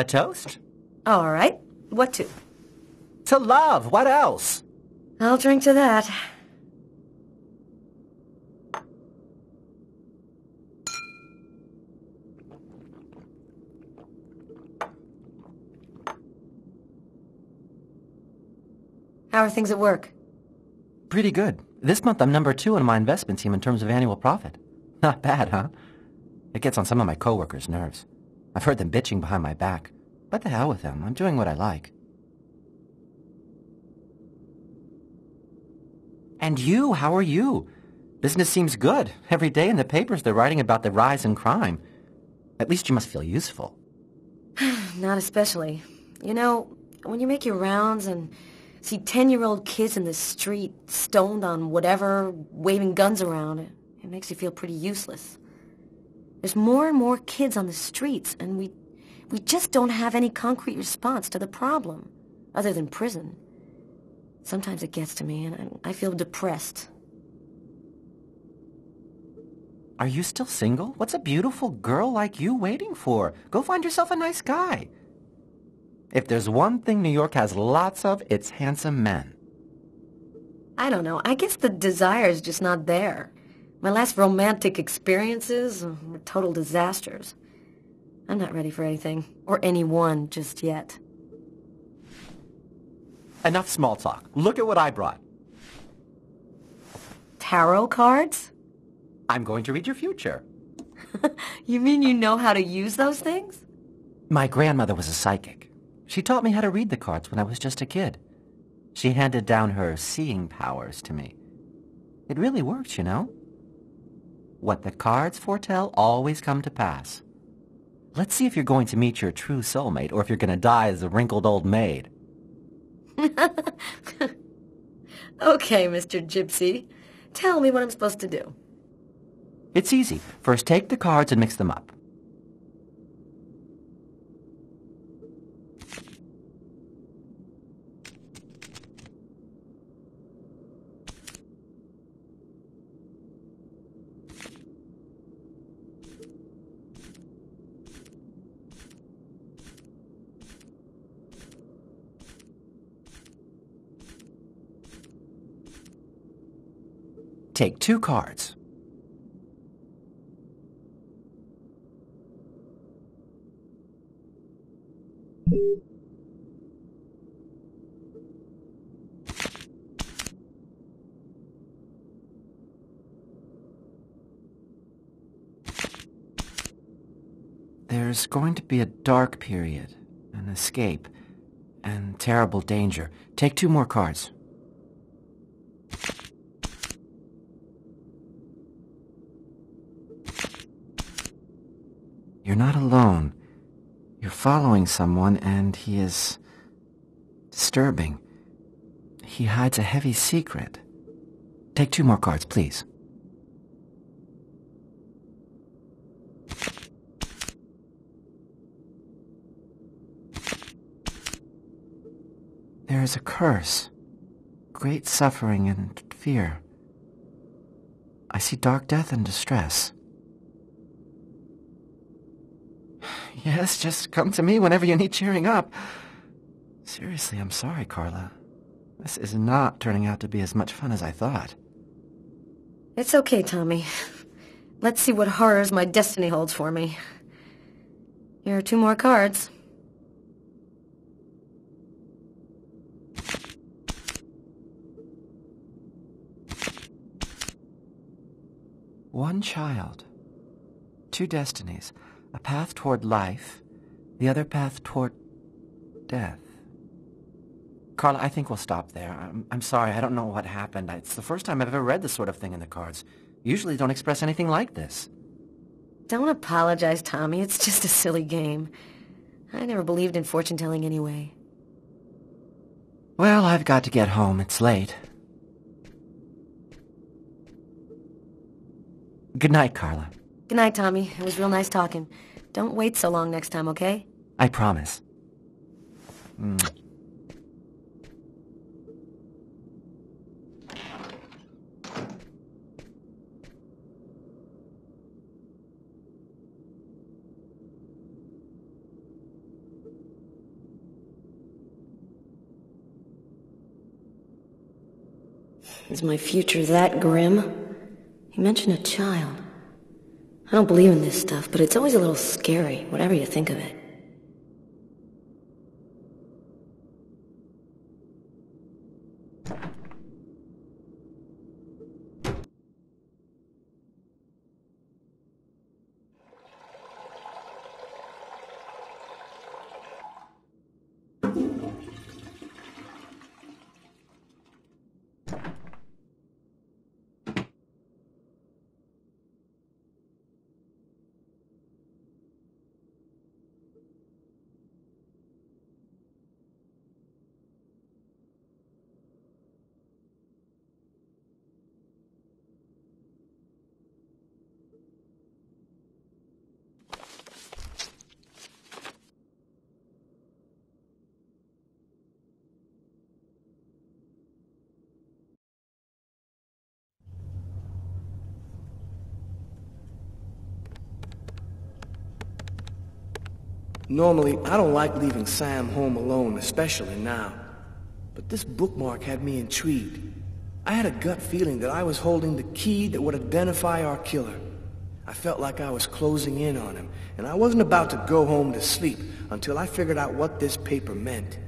A toast? All right. What to? To love. What else? I'll drink to that. How are things at work? Pretty good. This month I'm number 2 on my investment team in terms of annual profit. Not bad, huh? It gets on some of my coworkers' nerves. I've heard them bitching behind my back. But the hell with them. I'm doing what I like. And you, how are you? Business seems good. Every day in the papers they're writing about the rise in crime. At least you must feel useful. Not especially. You know, when you make your rounds and see 10-year-old kids in the street, stoned on whatever, waving guns around, it makes you feel pretty useless. There's more and more kids on the streets, and we just don't have any concrete response to the problem, other than prison. Sometimes it gets to me, and I feel depressed. Are you still single? What's a beautiful girl like you waiting for? Go find yourself a nice guy. If there's one thing New York has lots of, it's handsome men. I don't know. I guess the desire's just not there. My last romantic experiences were total disasters. I'm not ready for anything, or anyone just yet. Enough small talk. Look at what I brought. Tarot cards? I'm going to read your future. You mean you know how to use those things? My grandmother was a psychic. She taught me how to read the cards when I was just a kid. She handed down her seeing powers to me. It really works, you know? What the cards foretell always come to pass. Let's see if you're going to meet your true soulmate or if you're going to die as a wrinkled old maid. Okay, Mr. Gypsy. Tell me what I'm supposed to do. It's easy. First, take the cards and mix them up. Take 2 cards. There's going to be a dark period, an escape, and terrible danger. Take 2 more cards. You're not alone. You're following someone, and he is disturbing. He hides a heavy secret. Take 2 more cards, please. There is a curse, great suffering and fear. I see dark death and distress. Yes, just come to me whenever you need cheering up. Seriously, I'm sorry, Carla. This is not turning out to be as much fun as I thought. It's okay, Tommy. Let's see what horrors my destiny holds for me. Here are 2 more cards. One child, 2 destinies, a path toward life, the other path toward death. Carla, I think we'll stop there. I'm sorry, I don't know what happened. It's the first time I've ever read this sort of thing in the cards. Usually don't express anything like this. Don't apologize, Tommy. It's just a silly game. I never believed in fortune-telling anyway. Well, I've got to get home. It's late. Good night, Carla. Good night, Tommy. It was real nice talking. Don't wait so long next time, okay? I promise. Is my future that grim? You mentioned a child. I don't believe in this stuff, but it's always a little scary, whatever you think of it. Normally, I don't like leaving Sam home alone, especially now. But this bookmark had me intrigued. I had a gut feeling that I was holding the key that would identify our killer. I felt like I was closing in on him, and I wasn't about to go home to sleep until I figured out what this paper meant.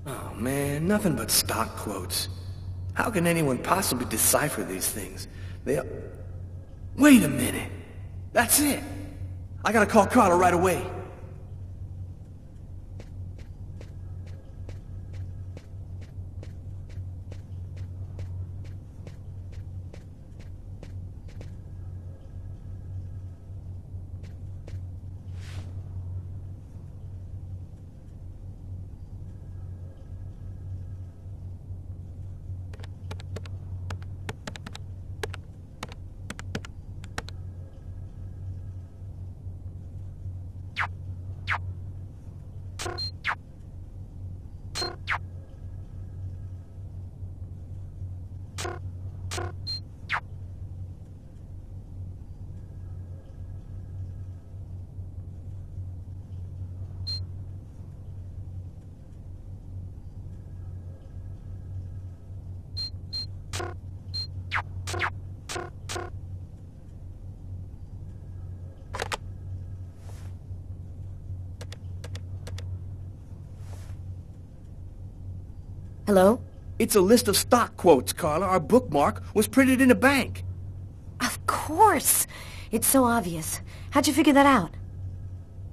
Oh man, nothing but stock quotes. How can anyone possibly decipher these things? Wait a minute. That's it. I gotta call Carla right away. Hello? It's a list of stock quotes, Carla. Our bookmark was printed in a bank. Of course! It's so obvious. How'd you figure that out?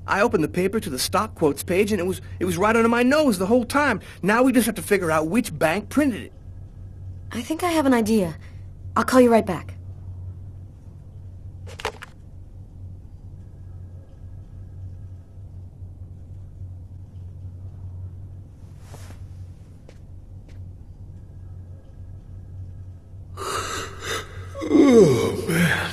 I opened the paper to the stock quotes page, and it was right under my nose the whole time. Now we just have to figure out which bank printed it. I think I have an idea. I'll call you right back. Oh, man.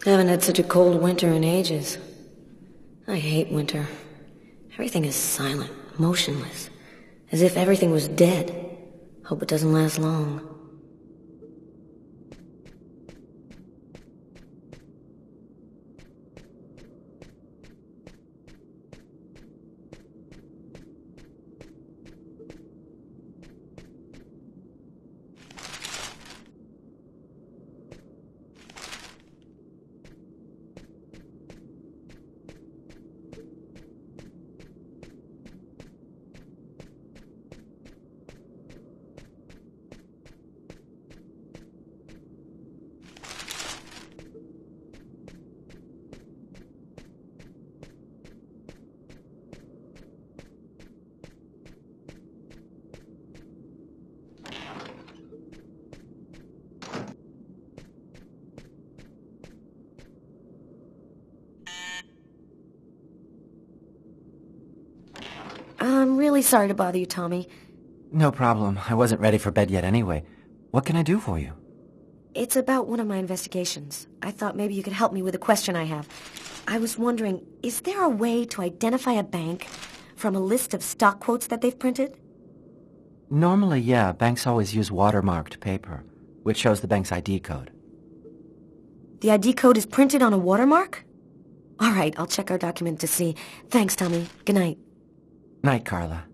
I haven't had such a cold winter in ages. I hate winter. Everything is silent, motionless, as if everything was dead. Hope it doesn't last long. I'm really sorry to bother you, Tommy. No problem. I wasn't ready for bed yet anyway. What can I do for you? It's about one of my investigations. I thought maybe you could help me with a question I have. I was wondering, is there a way to identify a bank from a list of stock quotes that they've printed? Normally, yeah, banks always use watermarked paper, which shows the bank's ID code. The ID code is printed on a watermark? All right, I'll check our document to see. Thanks, Tommy. Good night. Night, Carla.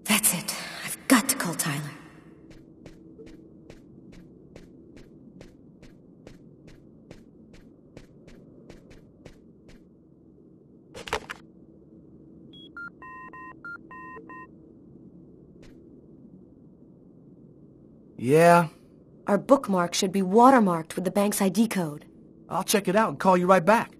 That's it. I've got to call Tyler. Yeah? Our bookmark should be watermarked with the bank's ID code. I'll check it out and call you right back.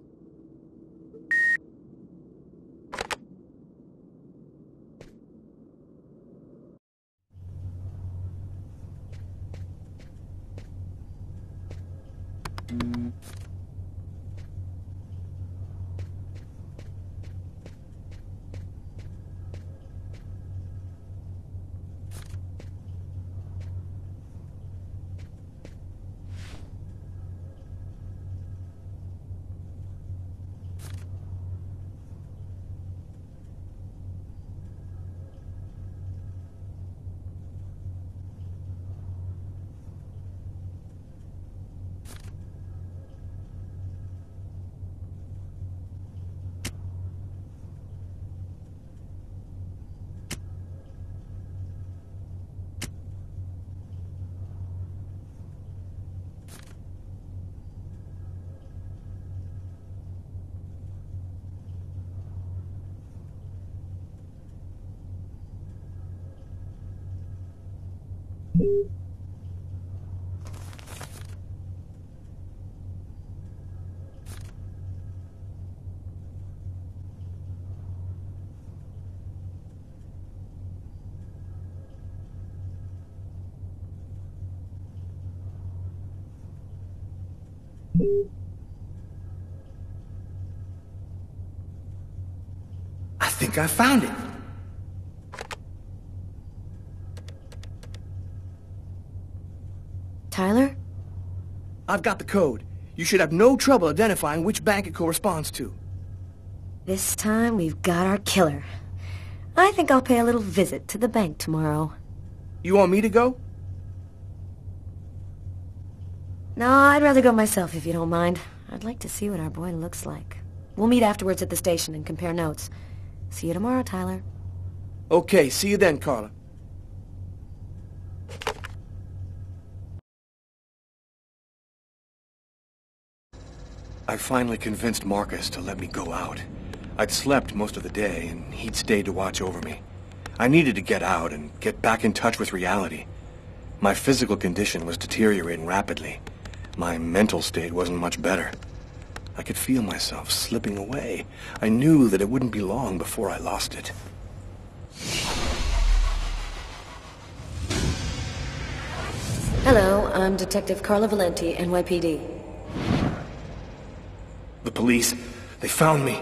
I think I found it. Tyler? I've got the code. You should have no trouble identifying which bank it corresponds to. This time we've got our killer. I think I'll pay a little visit to the bank tomorrow. You want me to go? No, I'd rather go myself if you don't mind. I'd like to see what our boy looks like. We'll meet afterwards at the station and compare notes. See you tomorrow, Tyler. Okay, see you then, Carla. I finally convinced Marcus to let me go out. I'd slept most of the day, and he'd stayed to watch over me. I needed to get out and get back in touch with reality. My physical condition was deteriorating rapidly. My mental state wasn't much better. I could feel myself slipping away. I knew that it wouldn't be long before I lost it. Hello, I'm Detective Carla Valenti, NYPD. The police, they found me.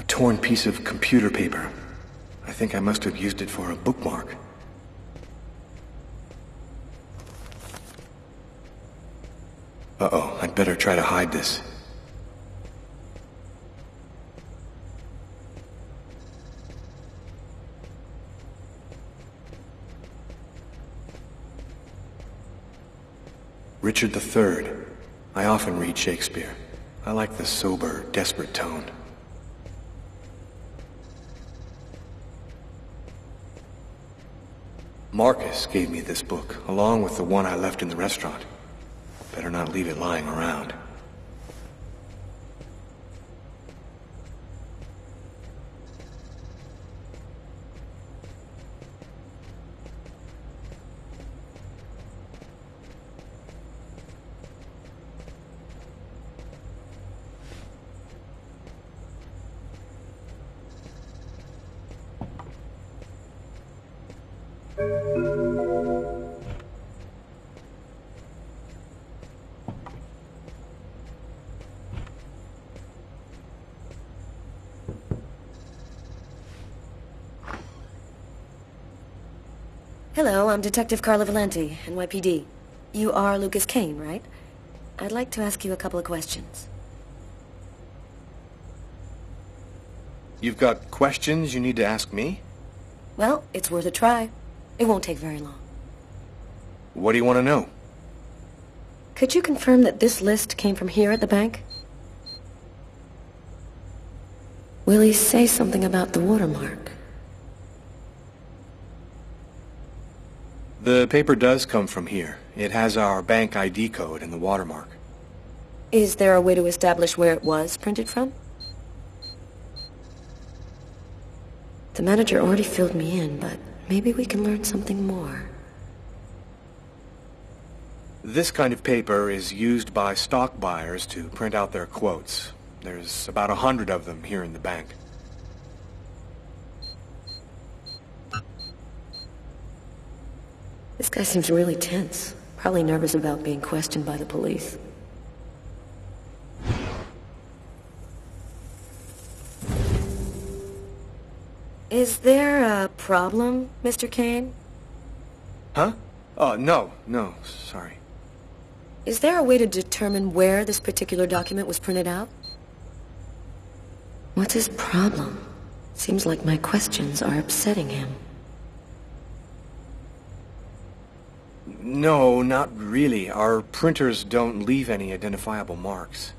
A torn piece of computer paper. I think I must have used it for a bookmark. Uh-oh, I'd better try to hide this. Richard III. I often read Shakespeare. I like the sober, desperate tone. Marcus gave me this book, along with the one I left in the restaurant. Better not leave it lying around. Hello, I'm Detective Carla Valenti, NYPD. You are Lucas Kane, right? I'd like to ask you a couple of questions. You've got questions you need to ask me? Well, it's worth a try. It won't take very long. What do you want to know? Could you confirm that this list came from here at the bank? Will he say something about the watermark? The paper does come from here. It has our bank ID code and the watermark. Is there a way to establish where it was printed from? The manager already filled me in, but maybe we can learn something more. This kind of paper is used by stock buyers to print out their quotes. There's about 100 of them here in the bank. This guy seems really tense. Probably nervous about being questioned by the police. Is there a problem, Mr. Kane? Huh? Oh, no, sorry. Is there a way to determine where this particular document was printed out? What's his problem? Seems like my questions are upsetting him. No, not really. Our printers don't leave any identifiable marks.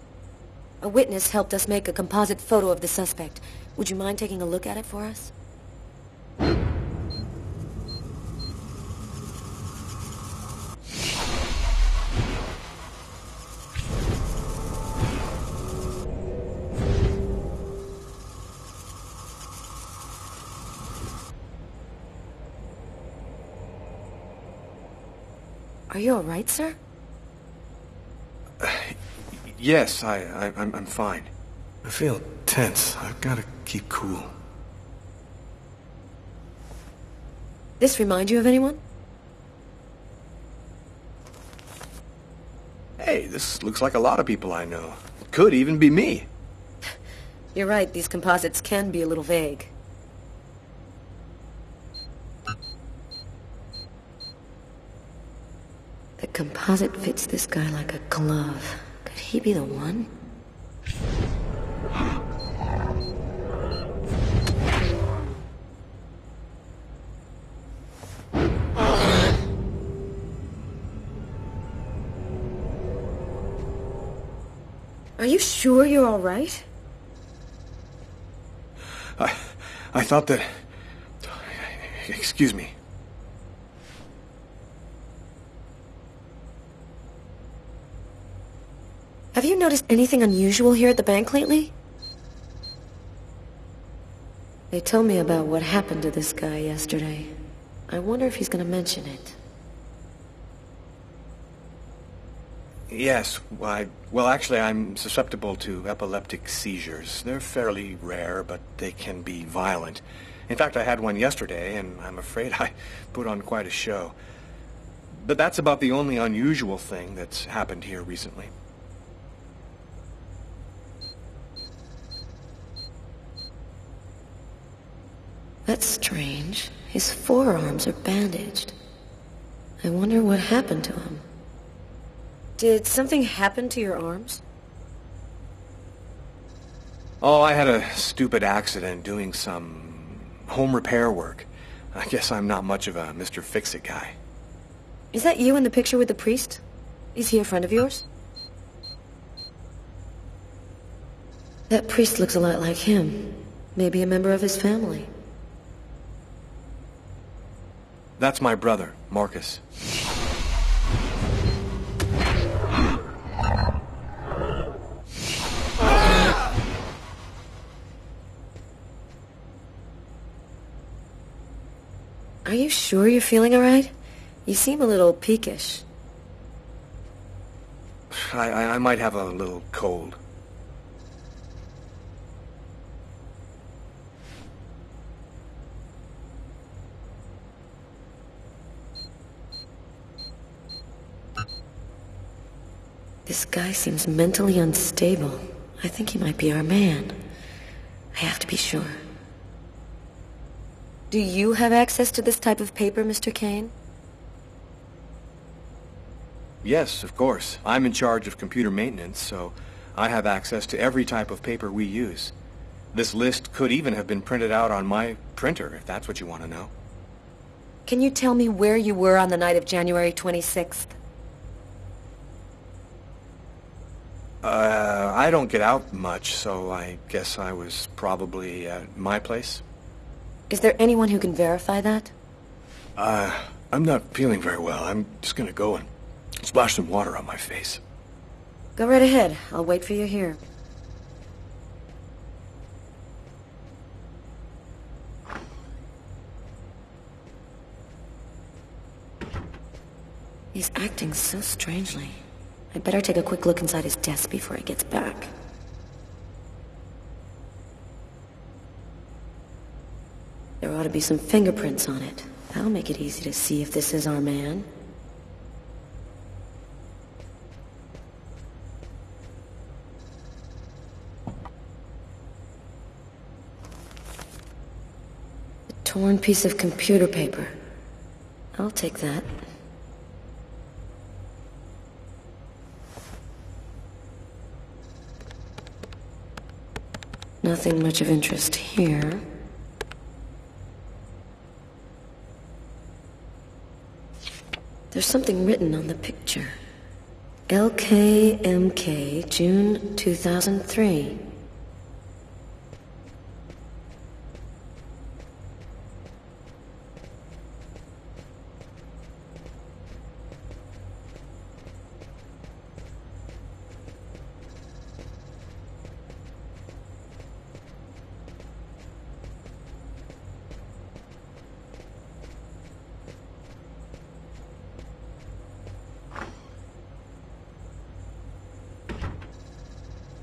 A witness helped us make a composite photo of the suspect. Would you mind taking a look at it for us? Are you all right, sir? Yes, I'm fine. I feel tense. I've got to keep cool. This remind you of anyone? Hey, this looks like a lot of people I know. It could even be me. You're right, these composites can be a little vague. The composite fits this guy like a glove. Could he be the one? Are you sure you're all right? I thought that... Excuse me. Have you noticed anything unusual here at the bank lately? They told me about what happened to this guy yesterday. I wonder if he's going to mention it. Yes, well, actually, I'm susceptible to epileptic seizures. They're fairly rare, but they can be violent. In fact, I had one yesterday, and I'm afraid I put on quite a show. But that's about the only unusual thing that's happened here recently. That's strange. His forearms are bandaged. I wonder what happened to him. Did something happen to your arms? Oh, I had a stupid accident doing some home repair work. I guess I'm not much of a Mr. Fix-It guy. Is that you in the picture with the priest? Is he a friend of yours? That priest looks a lot like him. Maybe a member of his family. That's my brother, Marcus. Are you sure you're feeling all right? You seem a little peakish. I might have a little cold. This guy seems mentally unstable. I think he might be our man. I have to be sure. Do you have access to this type of paper, Mr. Kane? Yes, of course. I'm in charge of computer maintenance, so I have access to every type of paper we use. This list could even have been printed out on my printer, if that's what you want to know. Can you tell me where you were on the night of January 26th? I don't get out much, so I guess I was probably at my place. Is there anyone who can verify that? I'm not feeling very well. I'm just gonna go and splash some water on my face. Go right ahead. I'll wait for you here. He's acting so strangely. I'd better take a quick look inside his desk before he gets back. There ought to be some fingerprints on it. That'll make it easy to see if this is our man. A torn piece of computer paper. I'll take that. Nothing much of interest here. There's something written on the picture. LKMK, June 2003.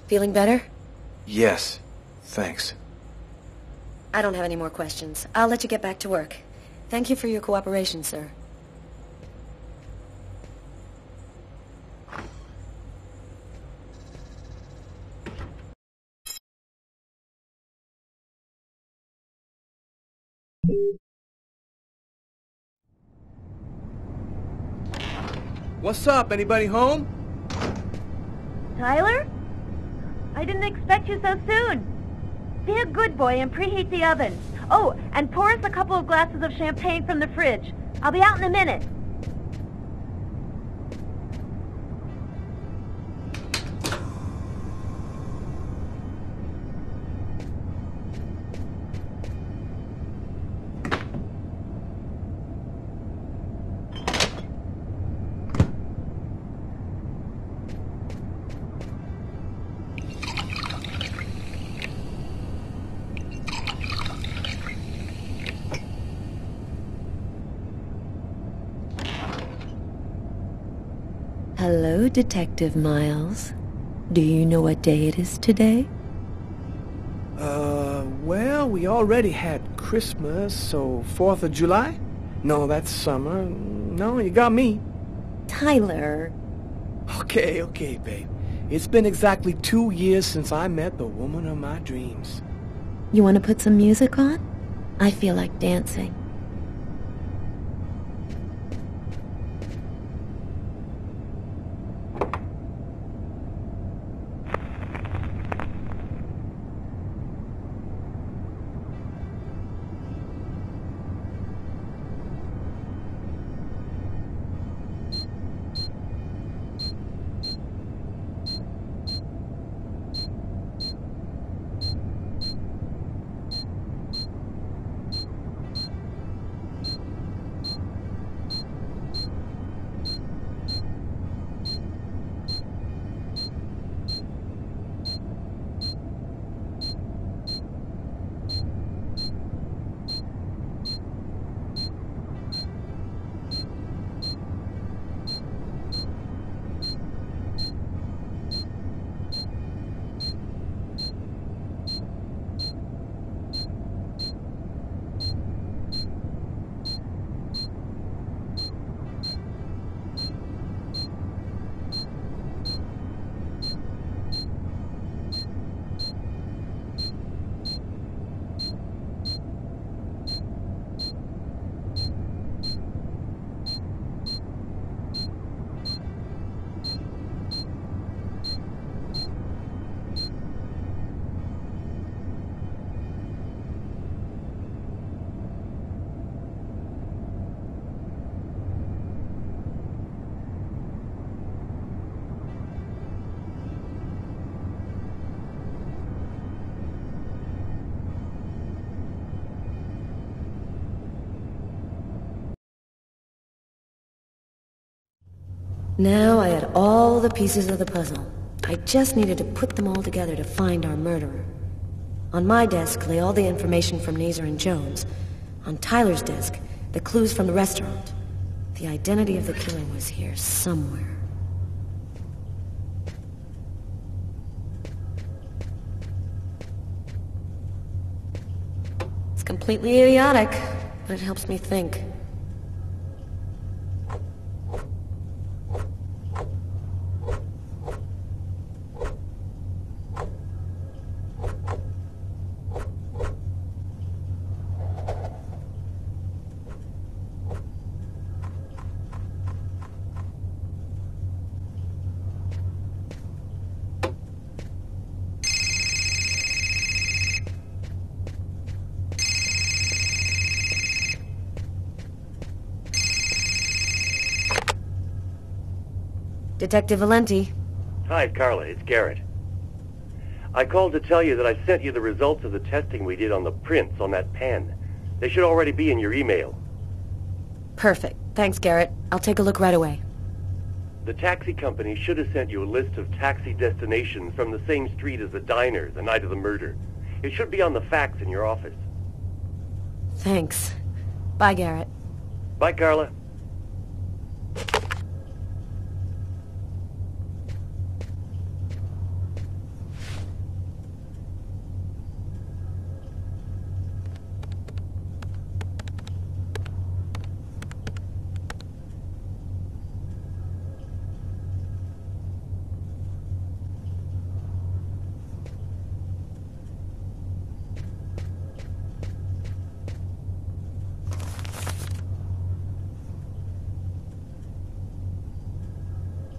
Feeling better? Yes, thanks. I don't have any more questions. I'll let you get back to work. Thank you for your cooperation, sir. What's up? Anybody home? Tyler? I didn't expect you so soon. Be a good boy and preheat the oven. Oh, and pour us a couple of glasses of champagne from the fridge. I'll be out in a minute. Hello, Detective Miles. Do you know what day it is today? Well, we already had Christmas, so 4th of July? No, that's summer. No, you got me. Tyler. Okay, babe. It's been exactly 2 years since I met the woman of my dreams. You want to put some music on? I feel like dancing. Now I had all the pieces of the puzzle. I just needed to put them all together to find our murderer. On my desk lay all the information from Nazer and Jones. On Tyler's desk, the clues from the restaurant. The identity of the killer was here somewhere. It's completely idiotic, but it helps me think. Detective Valenti. Hi, Carla. It's Garrett. I called to tell you that I sent you the results of the testing we did on the prints on that pen. They should already be in your email. Perfect. Thanks, Garrett. I'll take a look right away. The taxi company should have sent you a list of taxi destinations from the same street as the diner the night of the murder. It should be on the fax in your office. Thanks. Bye, Garrett. Bye, Carla.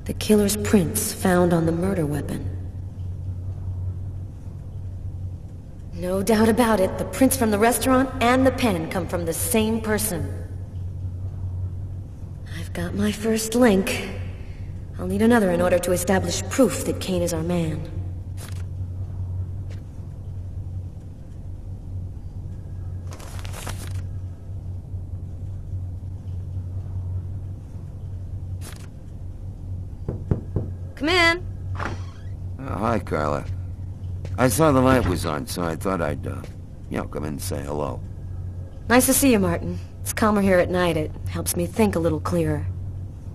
The killer's prints found on the murder weapon. No doubt about it, the prints from the restaurant and the pen come from the same person. I've got my first link. I'll need another in order to establish proof that Kane is our man. Come in. Hi, Carla. I saw the light was on, so I thought I'd, come in and say hello. Nice to see you, Martin. It's calmer here at night. It helps me think a little clearer.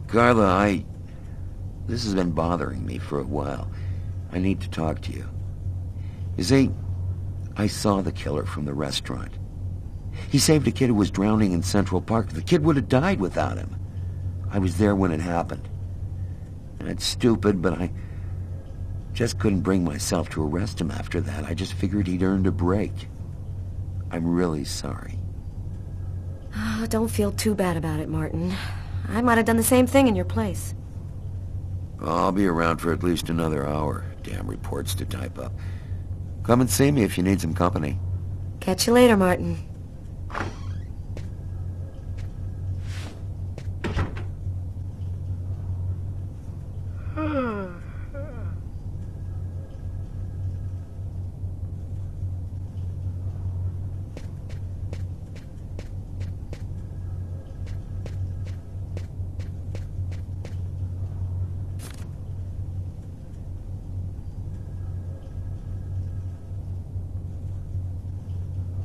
Carla, this has been bothering me for a while. I need to talk to you. You see, I saw the killer from the restaurant. He saved a kid who was drowning in Central Park. The kid would have died without him. I was there when it happened. It's stupid, but I just couldn't bring myself to arrest him after that. I just figured he'd earned a break. I'm really sorry. Oh, don't feel too bad about it, Martin. I might have done the same thing in your place. I'll be around for at least another hour. Damn reports to type up. Come and see me if you need some company. Catch you later, Martin.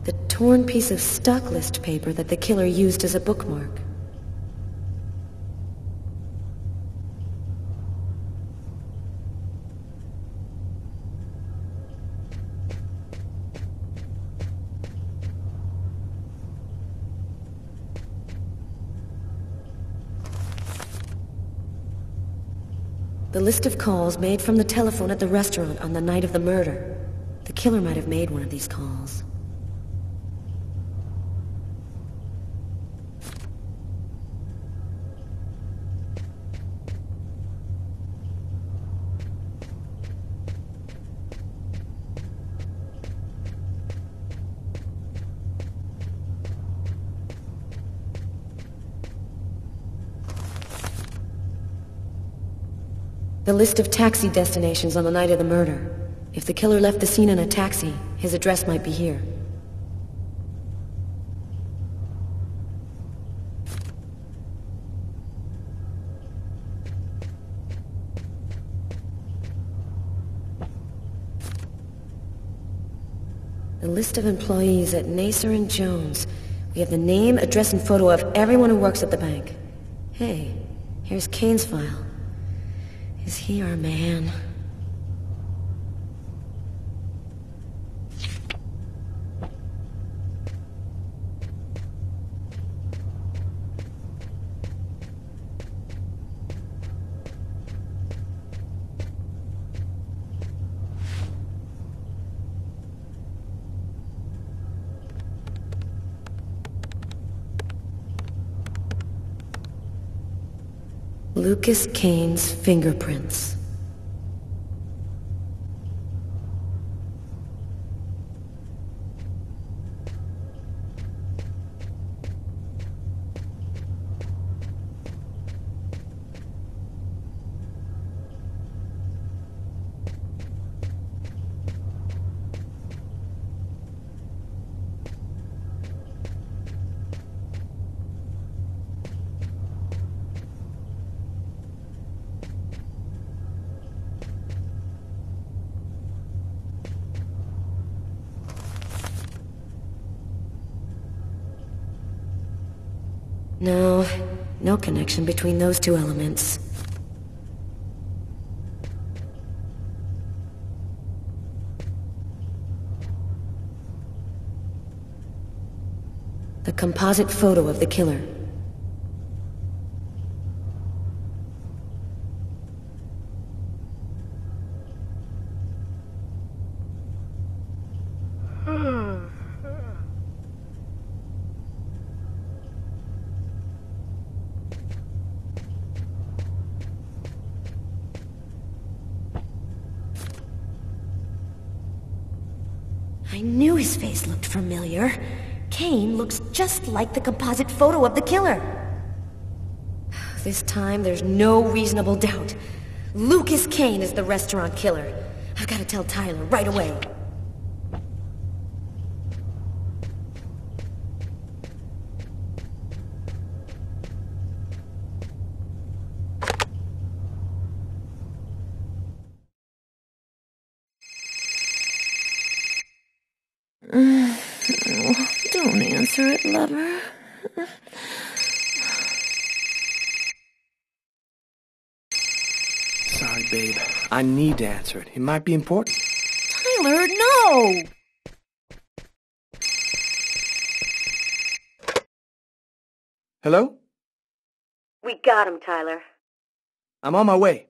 The torn piece of stock list paper that the killer used as a bookmark. The list of calls made from the telephone at the restaurant on the night of the murder. The killer might have made one of these calls. The list of taxi destinations on the night of the murder. If the killer left the scene in a taxi, his address might be here. The list of employees at Nacer and Jones. We have the name, address, and photo of everyone who works at the bank. Hey, here's Kane's file. Is he our man? Lucas Kane's fingerprints. No connection between those two elements. The composite photo of the killer. I knew his face looked familiar. Kane looks just like the composite photo of the killer. This time, there's no reasonable doubt. Lucas Kane is the restaurant killer. I've got to tell Tyler right away. Don't answer it, lover. Sorry, babe. I need to answer it. It might be important. Tyler, no! Hello? We got him, Tyler. I'm on my way.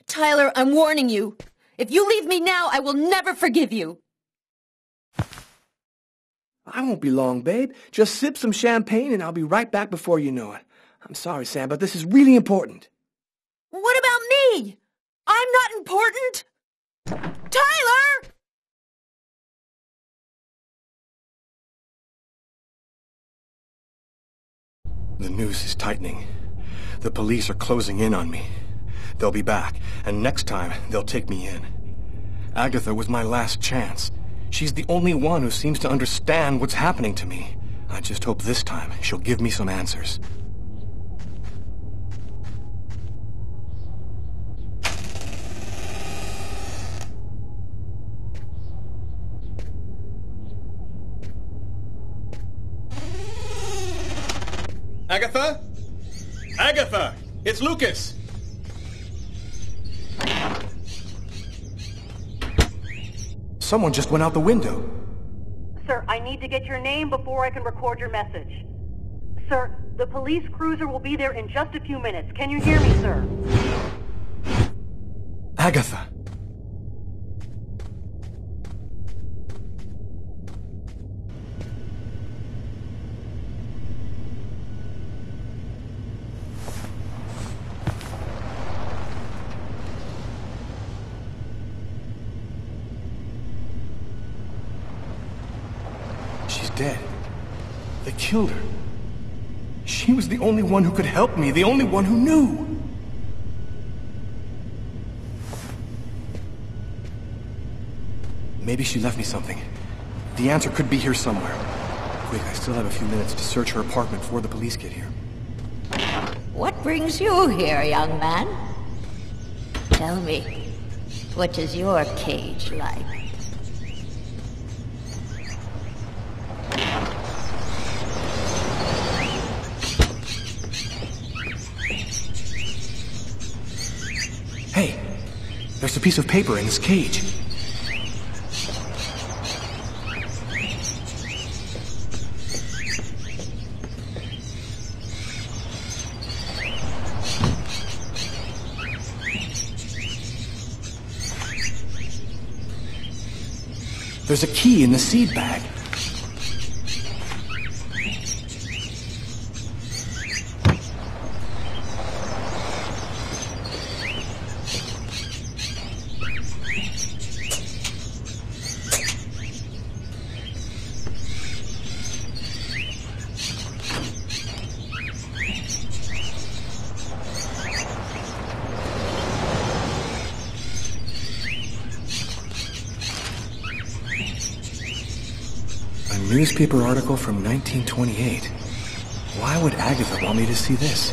Tyler, I'm warning you. If you leave me now, I will never forgive you. I won't be long, babe. Just sip some champagne and I'll be right back before you know it. I'm sorry, Sam, but this is really important. What about me? I'm not important. Tyler! The noose is tightening. The police are closing in on me. They'll be back, and next time, they'll take me in. Agatha was my last chance. She's the only one who seems to understand what's happening to me. I just hope this time she'll give me some answers. Agatha? Agatha! It's Lucas! Someone just went out the window. Sir, I need to get your name before I can record your message. Sir, the police cruiser will be there in just a few minutes. Can you hear me, sir? Agatha. Dead. They killed her. She was the only one who could help me, the only one who knew. Maybe she left me something. The answer could be here somewhere. Quick, I still have a few minutes to search her apartment before the police get here. What brings you here, young man? Tell me, What is your cage like? Hey, there's a piece of paper in this cage. There's a key in the seed bag. Newspaper article from 1928. Why would Agatha want me to see this?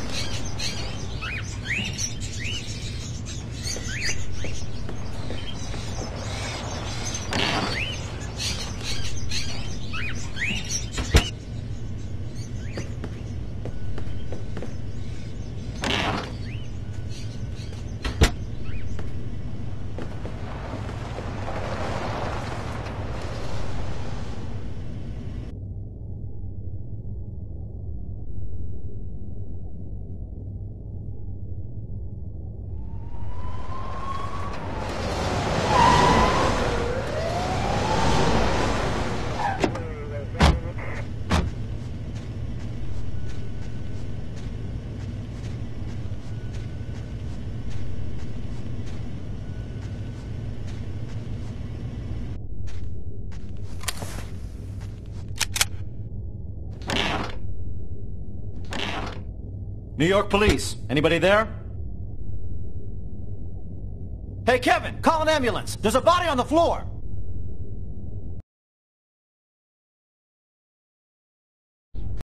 New York Police. Anybody there? Hey, Kevin, call an ambulance. There's a body on the floor.